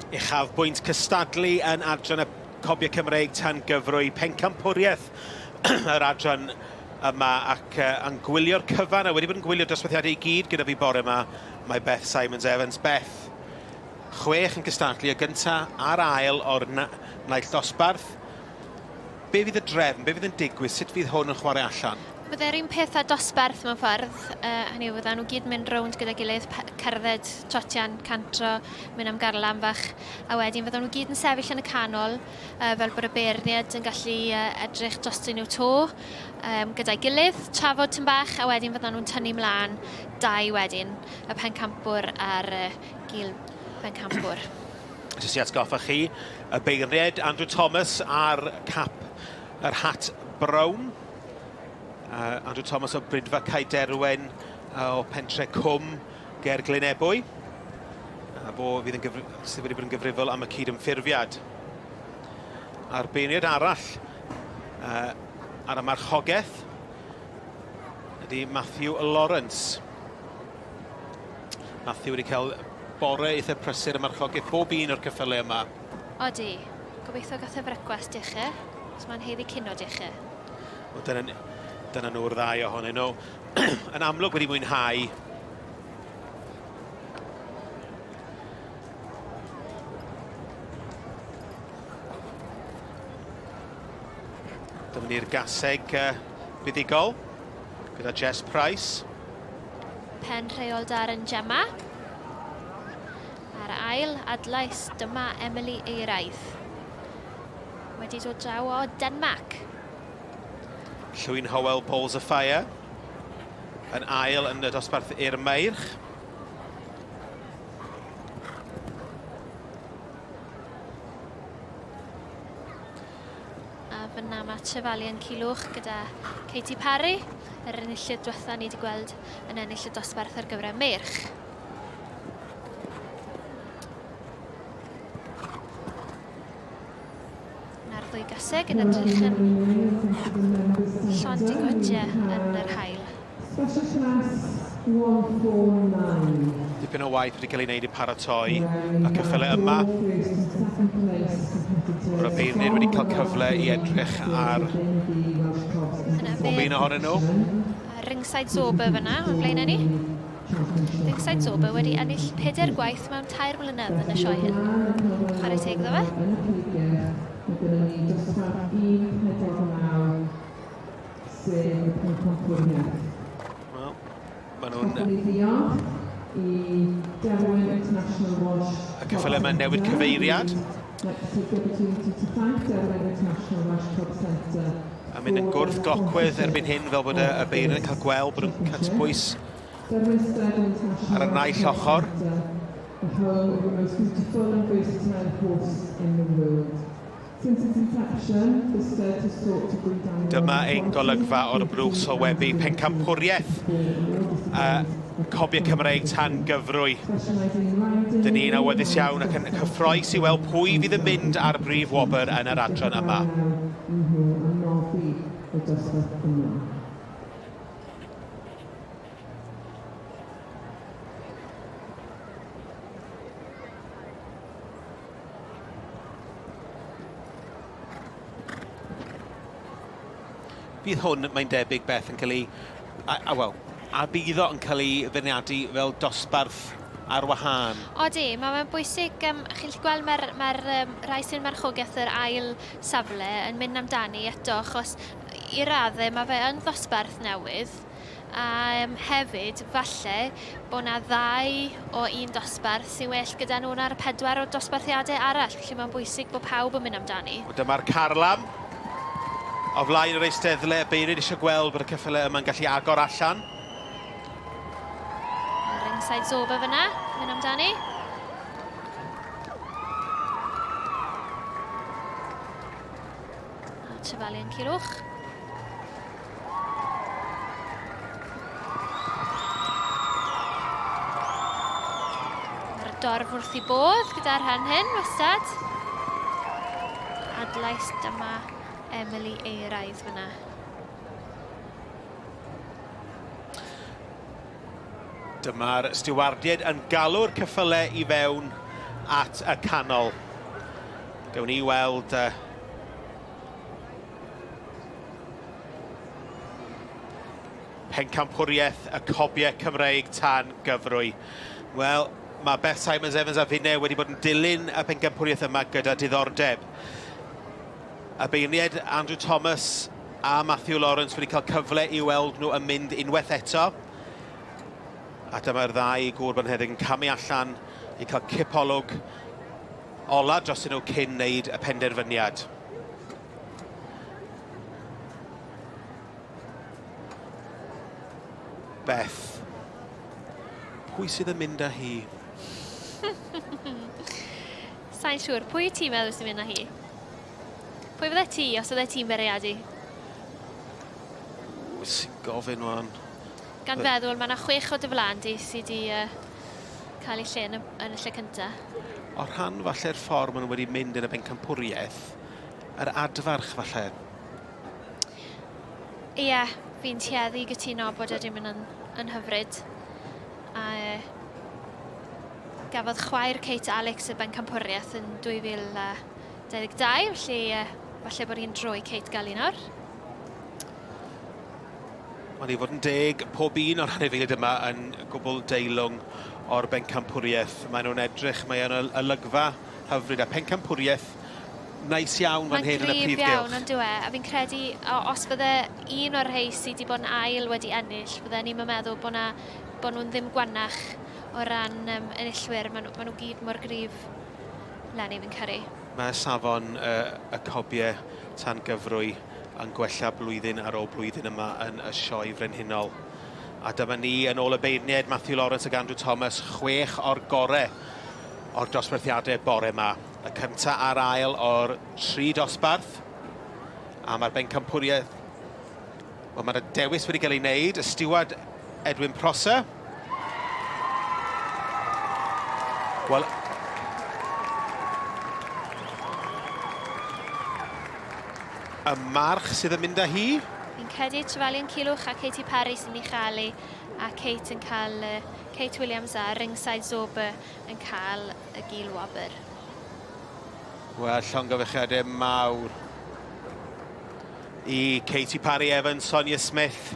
Uchafbwynt cystadlu yn adran y Cobiau Cymreig tan Gyfrwy. Pencampwriaeth yr adran yma ac yn gwylio'r cyfan a wedi bod yn gwylio'r dosbarthiadau i gyd gyda fi bore yma. Mae Beth Simons-Evans. Beth, 6 yn cystadlu, y gyntaf a'r ail o'r naill dosbarth. Be fydd y drefn, be fydd yn digwydd, sut fydd hwn yn chwarae allan? Bydde'r un peth â dosbarth mewn ffordd, hynny yw fydden nhw gyd mynd rownd gyda gilydd, cerdded, trotian, cantro, mynd am garlam fach, a wedyn fydden nhw gyd yn sefyll yn y canol, fel bod y beirniad yn gallu edrych drostyn nhw to, gyda'i gilydd, trafod tyn bach, a wedyn fydden nhw'n tynnu mlaen dau wedyn, y pencampwr a'r gil pencampwr. Jyst i atgoffa chi, y beirniad Andrew Thomas a'r cap, yr hat brown. Andrew Thomas o Brydfa Caederwen o Pentre Cwm ger Glynebwy. Fo fydd wedi bod yn gyfrifol am y cydymffurfiad. A'r beirniad arall ar y marchogaeth ydy Matthew Lawrence. Matthew wedi cael bore eitha prysur y marchogaeth bob un o'r cyffylau yma. Odi, gobeithio gath y frecwast i chi, os mae'n heiddi cynod i chi. Dyna nhw'r ddau ohonyn nhw. Yn amlwg wedi mwynhau. Dyma ni'r gaseg buddigol gyda Jess Price. Pen rheol dar yn Gemma. A'r ail adlais dyma Emily Eiraidd. Wedi dod draw o Denmark. Llwyn Howell Balls of Fire. Yn ail yn y dosbarth i'r Meirch. A fyna mae Trefalion Culwch gyda Katie Parry. Yr enillydd diwetha ni wedi gweld yn ennill y dosbarth ar gyfer y Meirch. Na'r ddwy gaseg yn edrych yn llond i godiau yn yr hael. Dipyn o waith wedi cael ei wneud i paratoi y cyffylau yma. Mae'r beirniad wedi cael cyfle i edrych ar bob un ohonyn nhw. Ringside Zoba fyna, o'n blaen ni. Ringside Zoba wedi ennill 4 gwaith mewn 3 mlynedd yn y sioe hyn. Chwarae teg ddo fe. Wel, maen nhw'n... Y cyffylau yma newid cyfeiriad. A mynd yn gwrth glocwydd erbyn hyn fel bod y beirniad yn cael gweld bod yn cytbwys ar y naill ochr. Dyma ein golygfa o'r brwch sylwebu Pencampwriaeth Cobiau Cymreig tan Gyfrwy. Dyn ni'n awyddus iawn ac yn cyffroes i weld pwy fydd yn mynd ar brif wobr yn yr adran yma. Bydd hwn, mae'n debyg, Beth, yn cael ei... A bydd o yn cael ei feirniadu fel dosbarth ar wahân. Odi, mae'n bwysig, chi'n gallu gweld mae'r rai sy'n marchogaeth yr ail safle yn mynd amdani eto, achos i raddau mae fe yn ddosbarth newydd. A hefyd, falle, bod yna 2 o un dosbarth sy'n well gyda nhw na'r 4 o dosbarthiadau arall, felly mae'n bwysig bod pawb yn mynd amdani. Dyma'r carlam. O flaen yr eisteddle, y beirniad eisiau gweld bod y cyffylau yma'n gallu agor allan. Ringside Zoba fyna, mynd amdani. A Trefalion Culwch. Mae'r dorf wrth i bodd gyda'r rhan hyn, wastad. Adlais dyma Emily Eiraidd fyna. Dyma'r stiwardiad yn galw'r cyffylau i fewn at y canol. Gawn ni weld Pencampwriaeth y Cobiau Cymreig tan Gyfrwy. Wel, mae Beth Simons-Evans a finne wedi bod yn dilyn y Pencampwriaeth yma gyda diddordeb. Y beirniaid Andrew Thomas a Matthew Lawrence wedi cael cyfle i weld nhw yn mynd unwaith eto. A dyma'r ddau gŵr Banheddig yn camu allan i cael cipolwg ola dros nhw cyn wneud y penderfyniad. Beth, pwy sydd yn mynd â hi? Sa'n siŵr, pwy ti'n meddwl sy'n mynd â hi? Pwy fydde ti os fydde ti'n bereadu? Sy'n gofyn wan. Gan feddwl, mae yna 6 o dyflan di sydd wedi cael ei lle yn y lle cyntaf. O rhan falle'r ffordd maen nhw wedi mynd yn y Pencampwriaeth, yr adfarch falle. Ie, fi'n tueddu gytuno bod ydy'n mynd yn hyfryd. A gafodd chwaer Kate Alex y Pencampwriaeth yn 2022, felly falle bod hi'n droi Kate gael un nawr. Mae'n ei fod yn deg, pob un o'r anifeiliaid yma yn gwbl deilwng o'r Pencampwriaeth. Maen nhw'n edrych, mae yn olygfa hyfryd a Pencampwriaeth nais iawn fan hyn yn y prif gylch. Mae'n gryf iawn, ond dwi. A fi'n credu, os bydde un o'r rhai sydd wedi bod yn ail wedi ennill, bydde ni'n meddwl bod nhw'n ddim gwannach o ran enillwyr. Maen nhw gyd mor gryf lenni fi'n caru. Mae safon y Cobiau tan Gyfrwy yn gwella blwyddyn ar ôl blwyddyn yma yn y Sioe Frenhinol. A dyma ni yn ôl y beirniaid Matthew Lawrence ac Andrew Thomas, 6 o'r gorau o'r dosbarthiadau bore yma. Y cyntaf a'r ail o'r 3 dosbarth. A mae'r Pencampwriaeth... Wel, mae'r dewis wedi cael ei wneud. Y stiwad Edwin Prosser. Wel... Y march sydd yn mynd â hi. Fi'n credu Trefalion Culwch a Katy Perry sy'n ei chael a Kate yn cael... Kate Williams a ringside Sioe yn cael y gil wobr. Wel, llongyfechiadau mawr i Katy Perry Evans, Sonia Smith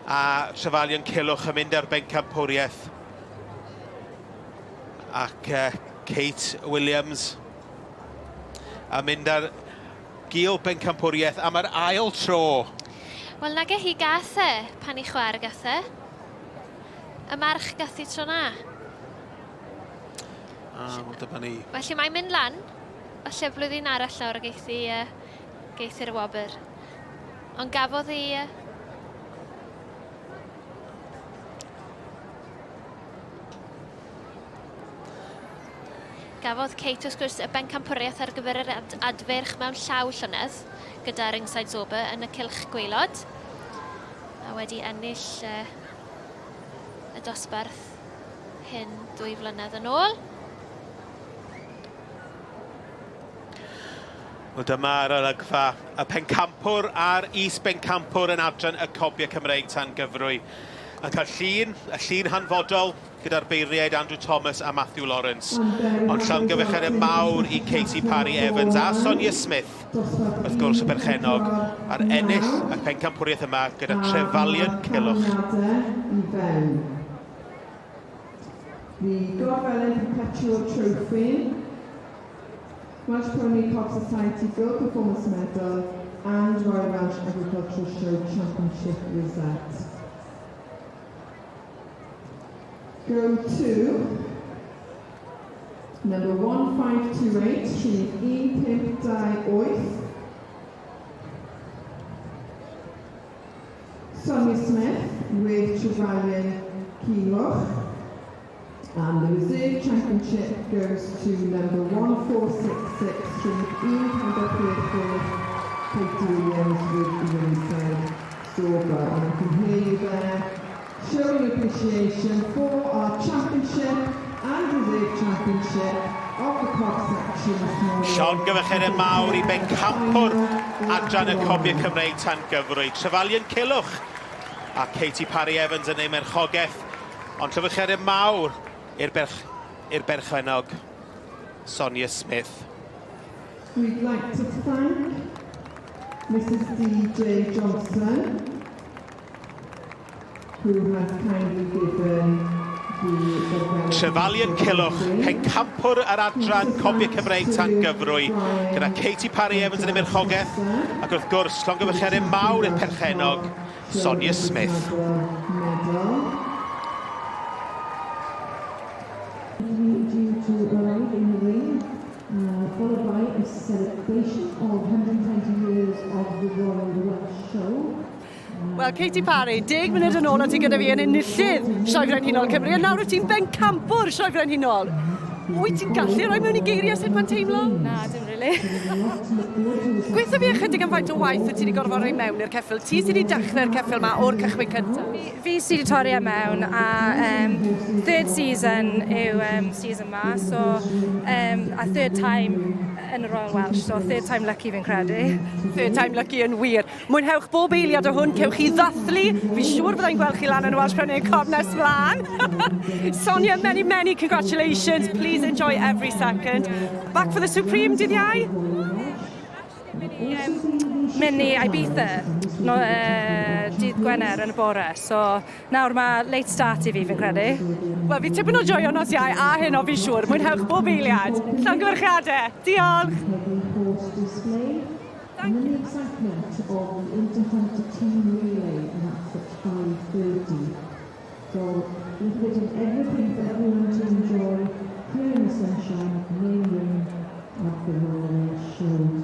a Trefalion Culwch yn mynd ar Pencampwriaeth. Ac Kate Williams yn mynd ar gil Pencampwriaeth am yr ail tro. Wel, nag hi gath pan i chwer gath y march gath i tro na. Wel, dyma ni. Felly mae'n mynd lan. Falle blwyddyn arall nawr geithi'r wobr. Ond gafodd hi... Gafodd Kate wrth gwrs y Pencampwriaeth ar gyfer yr adferch mewn llaw llynedd gyda ringside Sioe yn y cylch gwaelod. A wedi ennill y dosbarth hyn 2 flynedd yn ôl. Wel, dyma'r olygfa. Y Pencampwr a'r is-Pencampwr yn adran y Cobiau Cymreig tan Gyfrwy. Yn cael y llun hanfodol gyda'r beirniaid Andrew Thomas a Matthew Lawrence. Ond llongyfechiadau mawr i Katy Perry Evans a Sonia Smith, wrth gwrs y berchenog, ar ennill y Pencampwriaeth yma gyda Trefalion Culwch. The Gorfelyn Perpetual Trophy, Welsh Cobs Society Gold Performance Medal and Royal Welsh Agricultural Show Championship Rosette. Go to number 1528, Rhif 1528. Sonia Smith with Trefalion Culwch. And the reserve championship goes to number 1466, Rhif 1534, Kate Williams with the ringside Sioe. And I can hear you there, showing appreciation for our championship and reserve championship of the Cobs section this morning. Llongyfechiadau mawr i Pencampwr adran y Cobiau Cymreig tan Gyfrwy. Trefalion Culwch a Katy Perry Evans yn ei merchogaeth. Ond llongyfechiadau mawr i'r berchenog. Sonia Smith. We'd like to thank Mrs. D.J. Johnson, who has kindly given the Trefalion Culwch, Pencampwr yr adran Cobiau Cymreig tan Gyfrwy, gyda Katie Parry Evans yn y mirchogaeth, ac wrth gwrs, llongyfarchiadau mawr i'r perchenog, Sonia Smith. Due to arrive in the ring, followed by a celebration of 120 years of the Royal Welsh Show. Wel, Katie Parry, 10 munud yn ôl o ti gyda fi yn enillydd Sioe Frenhinol Cymru, a nawr wyt ti'n Pencampwr Sioe Frenhinol. Wyt ti'n gallu rhoi mewn I geiriau sut mae'n teimlo? Na, dim rili. Gweithio fi ychydig am faint o waith wyt ti wedi gorfod rhoi mewn i'r ceffyl. Ti sydd wedi dechrau'r ceffyl yma o'r cychwyn cyntaf? Fi sydd wedi torri mewn a third season yw season ma, so a third time yn y Royal Welsh, so third time lucky fi'n credu. Third time lucky yn wir. Mwynhewch bob eiliad o hwn, cewch chi ddathlu. Fi'n siŵr byddai'n gweld chi lan yn y Welsh Cobs Cob nes mlaen. Sonia, many, many congratulations. Please enjoy every second. Back for the Supreme, dydd Iau? Mynd I Ibiza, no, dydd Gwener yn y bore, so nawr mae late start I fi fi'n credu. Wel, fi tipyn o joio nos Iau a hyn o fi'n siŵr. Mwynhewch bob eiliad. Llongyfarchiadau. Diolch. And then the excitement of the Interhunter team relay, and that's at 5:30. So we've written everything for everyone to enjoy here in the sunshine, main ring of the Royal Show.